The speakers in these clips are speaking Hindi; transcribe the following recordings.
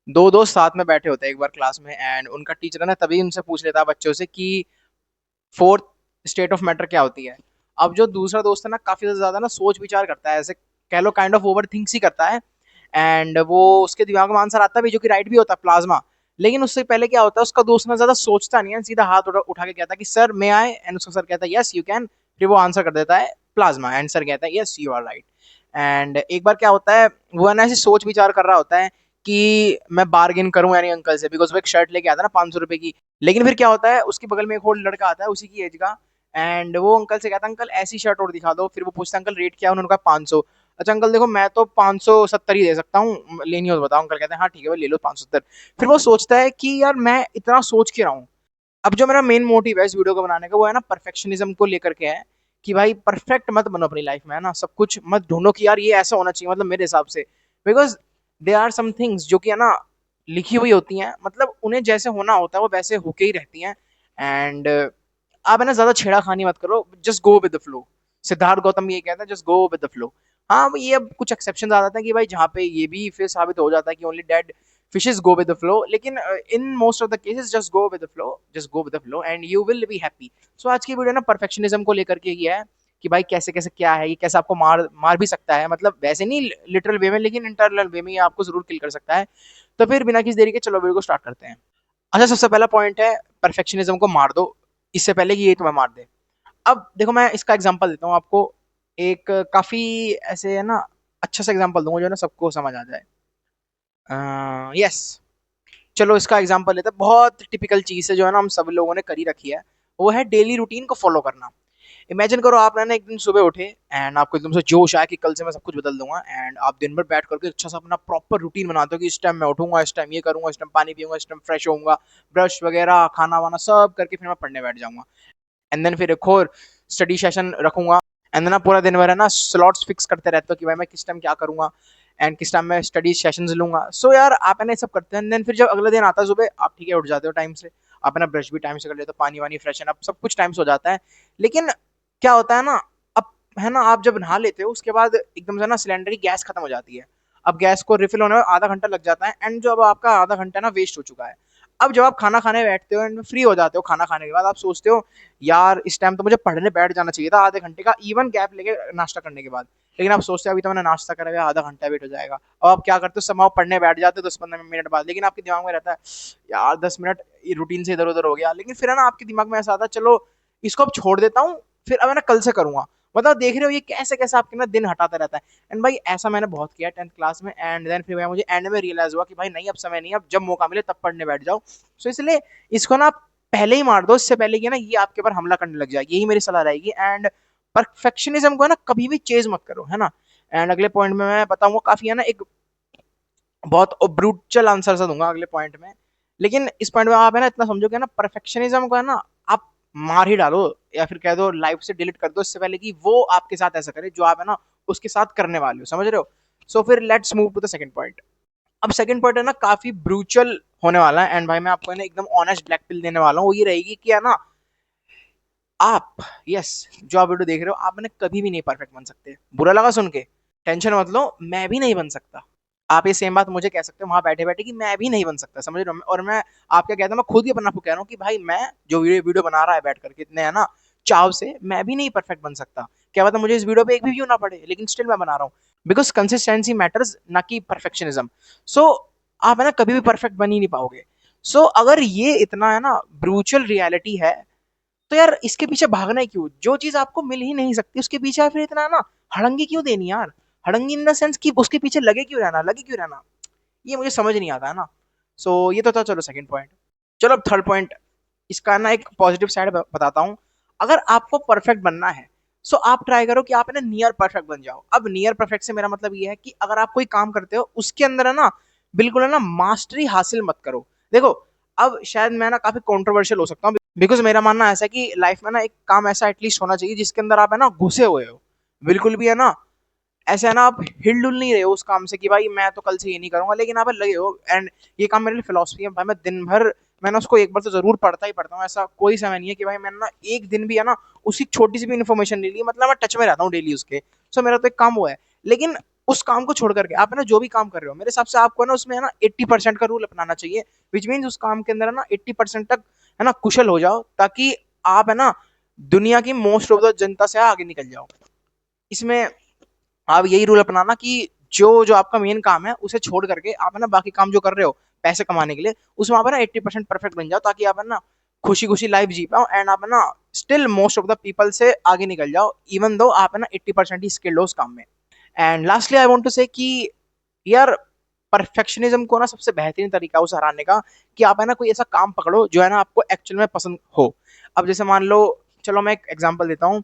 दो दोस्त साथ में बैठे होते हैं एक बार क्लास में, एंड उनका टीचर है ना तभी उनसे पूछ लेता है बच्चों से कि फोर्थ स्टेट ऑफ मैटर क्या होती है। अब जो दूसरा दोस्त है ना काफी ज्यादा ना सोच विचार करता है, ऐसे कह लो काइंड ऑफ ओवर थिंक्स ही करता है। एंड वो उसके दिमाग में आंसर आता है भी, जो कि राइट भी होता है, प्लाज्मा। लेकिन उससे पहले क्या होता है, उसका दोस्त ना ज्यादा सोचता नहीं है, सीधा हाथ उठा के कहता है कि सर मे आई, एंड उसका सर कहता है यस यू कैन। फिर वो आंसर कर देता है प्लाज्मा, एंड सर कहता है yes you are right. And एक बार क्या होता है, वो है ना ऐसे सोच विचार कर रहा होता है कि मैं बार्गेन करूं यानी अंकल से, बिकॉज वो एक शर्ट लेके आता है ना 500 रुपए की। लेकिन फिर क्या होता है, उसके बगल में एक और लड़का आता है उसी की एज का, एंड वो अंकल से कहता है अंकल ऐसी शर्ट और दिखा दो। फिर वो पूछता है अंकल रेट क्या है, उन्होंने कहा 500। अच्छा अंकल देखो मैं तो 570 ही दे सकता हूँ, लेनी हो तो बताओ। अंकल कहते हैं हाँ ठीक है भाई ले लो 570। फिर वो सोचता है कि यार मैं इतना सोच के रहा हूँ। अब जो मेरा मेन मोटिव है इस वीडियो को बनाने का वो है ना परफेक्शनिज्म को लेकर के है, कि भाई परफेक्ट मत बनो अपनी लाइफ में, है ना, सब कुछ मत ढूंढो कि यार ये ऐसा होना चाहिए, मतलब मेरे हिसाब से। Because they are some things जो कि है ना लिखी हुई होती हैं, मतलब उन्हें जैसे होना होता है वो वैसे होके ही रहती हैं। एंड आप है ना ज्यादा छेड़ाखानी मत करो, just go with the flow. Siddharth Gautam ये कहता है just go with the flow. हाँ ये अब कुछ एक्सेप्शन आ जाते हैं कि भाई जहाँ पे ये भी फिर साबित हो जाता है कि only dead fishes go with the flow, लेकिन in most of the cases just go with the flow, just go with the flow and you will be happy। So आज की वीडियो ना परफेक्शनिज्म को लेकर के ही है, कि भाई कैसे कैसे क्या है, ये कैसे आपको मार मार भी सकता है, मतलब वैसे नहीं लिटरल वे में लेकिन इंटरनल वे में ये आपको जरूर किल कर सकता है। तो फिर बिना किसी देरी के चलो वीडियो को स्टार्ट करते हैं। अच्छा सबसे पहला पॉइंट है, परफेक्शनिज्म को मार दो इससे पहले कि ये तुम्हें मार दे। अब देखो मैं इसका एग्जांपल देता हूँ आपको, एक काफी ऐसे है ना अच्छा सा एग्जांपल दूंगा जो ना सबको समझ आ जाए। यस, चलो इसका एग्जांपल लेते हैं। बहुत टिपिकल चीज है जो है ना हम सब लोगों ने करी रखी है, वो है डेली रूटीन को फॉलो करना। इमेजिन करो आप ना एक दिन सुबह उठे एंड आपको एकदम से जोश आया कि कल से मैं सब कुछ बदल दूंगा, एंड आप दिन भर बैठ करके अच्छा सा अपना प्रॉपर रूटीन बनाते हो कि इस टाइम मैं उठूंगा, इस टाइम ये करूंगा, इस टाइम पानी पीऊंगा, इस टाइम फ्रेश होऊंगा, ब्रश वगैरह खाना वाना सब करके फिर मैं पढ़ने बैठ जाऊंगा। एंड देन फिर एक और स्टडी सेशन रखूंगा। एंड देन आप पूरा दिन भर है ना स्लॉट्स फिक्स करते रहते हो कि भाई मैं किस टाइम क्या करूंगा एंड किस टाइम मैं स्टडी सेशंस लूंगा। सो यार आप है ना सब करते हैं, देन फिर जब अगले दिन आता है सुबह आप ठीक है उठ जाते हो टाइम से, आप है ना ब्रश भी टाइम से कर लेते हो, पानी वानी फ्रेशन अप सब कुछ टाइम से हो जाता है। लेकिन क्या होता है ना, अब है ना आप जब नहा लेते हो उसके बाद एकदम से ना सिलेंडर की गैस खत्म हो जाती है। अब गैस को रिफिल होने में आधा घंटा लग जाता है, एंड जो अब आपका आधा घंटा ना वेस्ट हो चुका है। अब जब आप खाना खाने बैठते हो एंड फ्री हो जाते हो, खाना खाने के बाद आप सोचते हो यार इस टाइम तो मुझे पढ़ने बैठ जाना चाहिए था, आधे घंटे का इवन गैप लेके नाश्ता करने के बाद। लेकिन आप सोचते हो अभी तो मैंने नाश्ता करा हुआ आधा घंटा वेट हो जाएगा। अब आप क्या करते हो, समाव पढ़ने बैठ जाते हो 10-15 मिनट बाद, लेकिन आपके दिमाग में रहता है यार 10 मिनट रूटीन से इधर उधर हो गया। लेकिन फिर है ना आपके दिमाग में ऐसा आता है चलो इसको अब छोड़ देता हूँ, फिर अब है ना कल से करूंगा। मतलब देख रहे हो ये कैसे कैसे आपके ना दिन हटाता रहता है। एंड भाई ऐसा मैंने बहुत किया 10th क्लास में, एंड देन फिर मुझे एंड में रियलाइज हुआ कि भाई नहीं अब समय नहीं है, अब जब मौका मिले तब पढ़ने बैठ जाओ। सो इसलिए इसको ना पहले ही मार दो, इससे पहले कि ना ये आपके ऊपर हमला करने लग जाए, यही मेरी सलाह रहेगी। एंड परफेक्शनिज्म को है ना कभी भी चेज मत करो, है ना। एंड अगले पॉइंट में मैं बताऊंगा काफी है ना एक बहुत ब्रूटल आंसर सा दूंगा अगले पॉइंट में। लेकिन इस पॉइंट में आप है ना इतना समझो कि ना परफेक्शनिज्म को है ना आप मार ही डालो, या फिर कह दो लाइफ से डिलीट कर दो, इससे पहले कि वो आपके साथ ऐसा करे जो आप है ना उसके साथ करने वाले हो, समझ रहे हो। सो फिर let's move to the second point. अब सेकंड पॉइंट है ना काफी ब्रूचल होने वाला है, एंड भाई मैं आपको है ना एकदम ऑनेस्ट ब्लैक पिल देने वाला हूँ। वो ये रहेगी कि है ना आप, यस, जो आप वीडियो देख रहे हो आप है ना कभी भी नहीं परफेक्ट बन सकते। बुरा लगा सुन के, टेंशन मत लो, मैं भी नहीं बन सकता। आप ये सेम बात मुझे कह सकते हो वहां बैठे बैठे कि मैं भी नहीं बन सकता, समझ रहे हो। और मैं आप क्या कहता हूँ, मैं खुद ही अपना आपको कह रहा हूँ कि भाई मैं जो वीडियो वीडियो बना रहा है बैठ करके इतने है ना चाव से, मैं भी नहीं परफेक्ट बन सकता। क्या पता मुझे इस वीडियो पे एक भी व्यू ना पड़े, लेकिन स्टिल मैं बना रहा हूँ। बिकॉज कंसिस्टेंसी मैटर्स, ना कि परफेक्शनिज्म। सो आप है ना कभी भी परफेक्ट बन ही नहीं पाओगे। सो अगर ये इतना है ना ब्रूचल रियलिटी है, तो यार इसके पीछे भागना है क्यों, जो चीज आपको मिल ही नहीं सकती उसके पीछे आप फिर इतना है ना हड़ंगी क्यों देनी यार। हड़ंगी इन द सेंस कि उसके पीछे लगे क्यों रहना, लगे क्यों रहना, ये मुझे समझ नहीं आता है ना। सो ये तो था चलो सेकंड पॉइंट। चलो अब थर्ड पॉइंट, इसका ना एक पॉजिटिव साइड बताता हूँ। अगर आपको परफेक्ट बनना है, सो आप ट्राई करो कि आप है ना नियर परफेक्ट बन जाओ। अब नियर परफेक्ट से मेरा मतलब ये है कि अगर आप कोई काम करते हो उसके अंदर है ना बिल्कुल है ना मास्टरी हासिल मत करो। देखो अब शायद मैं ना काफी कंट्रोवर्शियल हो सकता हूँ, बिकॉज मेरा मानना ऐसा है कि लाइफ में ना एक काम ऐसा एटलीस्ट होना चाहिए जिसके अंदर आप है ना घुसे हुए हो, बिल्कुल भी है ना ऐसे है ना आप हिलडुल नहीं रहे हो उस काम से कि भाई मैं तो कल से ये नहीं करूंगा, लेकिन आप लगे हो। एंड ये काम मेरे लिए फिलोसफी है भाई, मैं दिन भर मैंने उसको एक बार तो जरूर पढ़ता ही पढ़ता हूँ। ऐसा कोई समय नहीं है कि भाई मैंने ना एक दिन भी है ना उसकी छोटी सी भी इन्फॉर्मेशन ले ली, मतलब मैं टच में रहता हूँ डेली उसके। सो मेरा तो एक काम हुआ है। लेकिन उस काम को छोड़ करके आप है ना जो भी काम कर रहे हो, मेरे हिसाब से आपको है ना उसमें है ना 80% का रूल अपनाना चाहिए, विच मीन्स उस काम के अंदर है ना 80% तक है ना कुशल हो जाओ, ताकि आप है ना दुनिया की मोस्ट ऑफ द जनता से आगे निकल जाओ। इसमें आप यही रूल अपनाना कि जो आपका मेन काम है उसे छोड़ करके आप है ना बाकी काम जो कर रहे हो पैसे कमाने के लिए, उसमें आप है ना 80% परफेक्ट बन जाओ, ताकि आप है ना खुशी खुशी लाइफ जी पाओ, एंड आप है ना still most of the people से आगे निकल जाओ, इवन दो आप है ना 80% ही स्किल्ड हो उस काम में। And lastly I want to say कि यार परफेक्शनिज्म को ना सबसे बेहतरीन तरीका उसे हराने का कि आप है ना कोई ऐसा काम पकड़ो जो है ना आपको एक्चुअल में पसंद हो। अब जैसे मान लो, चलो मैं एक एग्जांपल देता हूँ,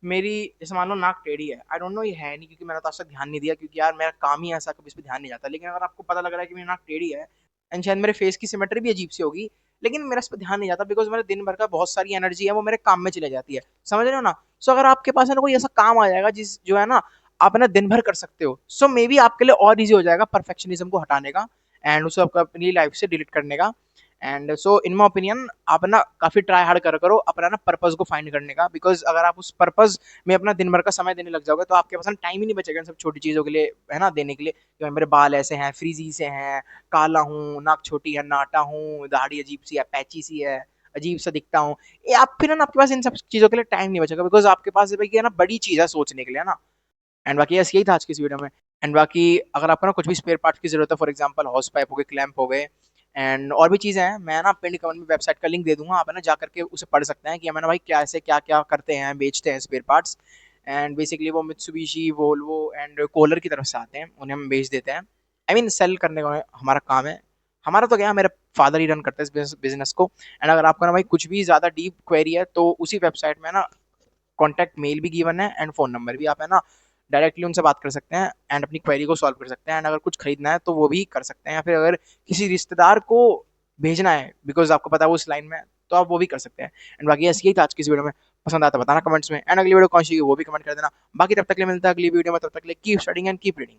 मेरी जैसे मान लो नाक टेढ़ी है, आई डोंट नो ये है नहीं क्योंकि मैंने तो आज तक ध्यान नहीं दिया, क्योंकि यार मेरा काम ही ऐसा कभी इस पर ध्यान नहीं जाता, लेकिन अगर आपको पता लग रहा है कि मेरी नाक टेढ़ी है एंड शायद मेरे फेस की सिमेट्री भी अजीब सी होगी, लेकिन मेरा इस पर ध्यान नहीं जाता बिकॉज मेरे दिन भर का बहुत सारी एनर्जी है वो मेरे काम में चले जाती है, समझ रहे हो ना। सो अगर आपके पास है ना कोई ऐसा काम आ जाएगा जिस जो है ना आप है ना दिन भर कर सकते हो, सो मे बी आपके लिए और ईजी हो जाएगा परफेक्शनिज्म को हटाने का एंड उसे आपको अपनी लाइफ से डिलीट करने का। And so in my opinion आप ना काफी ट्राई हार्ड करो अपना ना पर्पज को फाइंड करने का, बिकॉज अगर आप उस पर्पज में अपना दिन भर का समय देने लग जाओगे तो आपके पास टाइम ही नहीं बचेगा इन सब छोटी चीजों के लिए है ना देने के लिए, कि मेरे बाल ऐसे हैं, फ्रीजी से हैं, काला हूँ, नाक छोटी है, नाटा हूँ, दाढ़ी अजीब सी है, पैची सी है, अजीब सा दिखता हूँ, ये आप फिर है ना आपके पास इन सब चीजों के लिए टाइम नहीं बचेगा, बिकॉज आपके पास है ना बड़ी चीज है सोचने के लिए, है ना। एंड बाकी यस यही था आज की इस वीडियो में। एंड बाकी अगर आपको ना कुछ भी स्पेयर पार्ट की जरूरत है, फॉर एग्जांपल हॉस पाइप हो गए, क्लैंप हो गए एंड और भी चीजें हैं, मैं ना पिंड कमेंट में वेबसाइट का लिंक दे दूंगा, आप है ना जा करके उसे पढ़ सकते हैं कि हमें ना भाई क्या ऐसे क्या क्या करते हैं, बेचते हैं स्पेयर पार्ट्स। एंड बेसिकली वो मित्सुबिशी, वोल्वो एंड कोलर की तरफ से आते हैं, उन्हें हम बेच देते हैं, आई मीन सेल करने का हमारा काम है। हमारा तो क्या है, मेरे फादर ही रन करते हैं इस बिजनेस को। एंड अगर आपका ना भाई कुछ भी ज्यादा डीप क्वेरी है तो उसी वेबसाइट में ना कॉन्टैक्ट मेल भी गिवन है एंड फोन नंबर भी, आप है ना डायरेक्टली उनसे बात कर सकते हैं एंड अपनी क्वेरी को सॉल्व कर सकते हैं, एंड अगर कुछ खरीदना है तो वो भी कर सकते हैं, या फिर अगर किसी रिश्तेदार को भेजना है बिकॉज आपको पता है वो उस लाइन में है, तो आप वो भी कर सकते हैं। एंड बाकी ऐसी यही था आज की इस वीडियो में, पसंद आता बताना कमेंट्स में, एंड अगली वीडियो कौन सी है वो भी कमेंट कर देना। बाकी तब तक के लिए मिलता है अगली वीडियो में, तब तक के लिए keep studying and keep reading.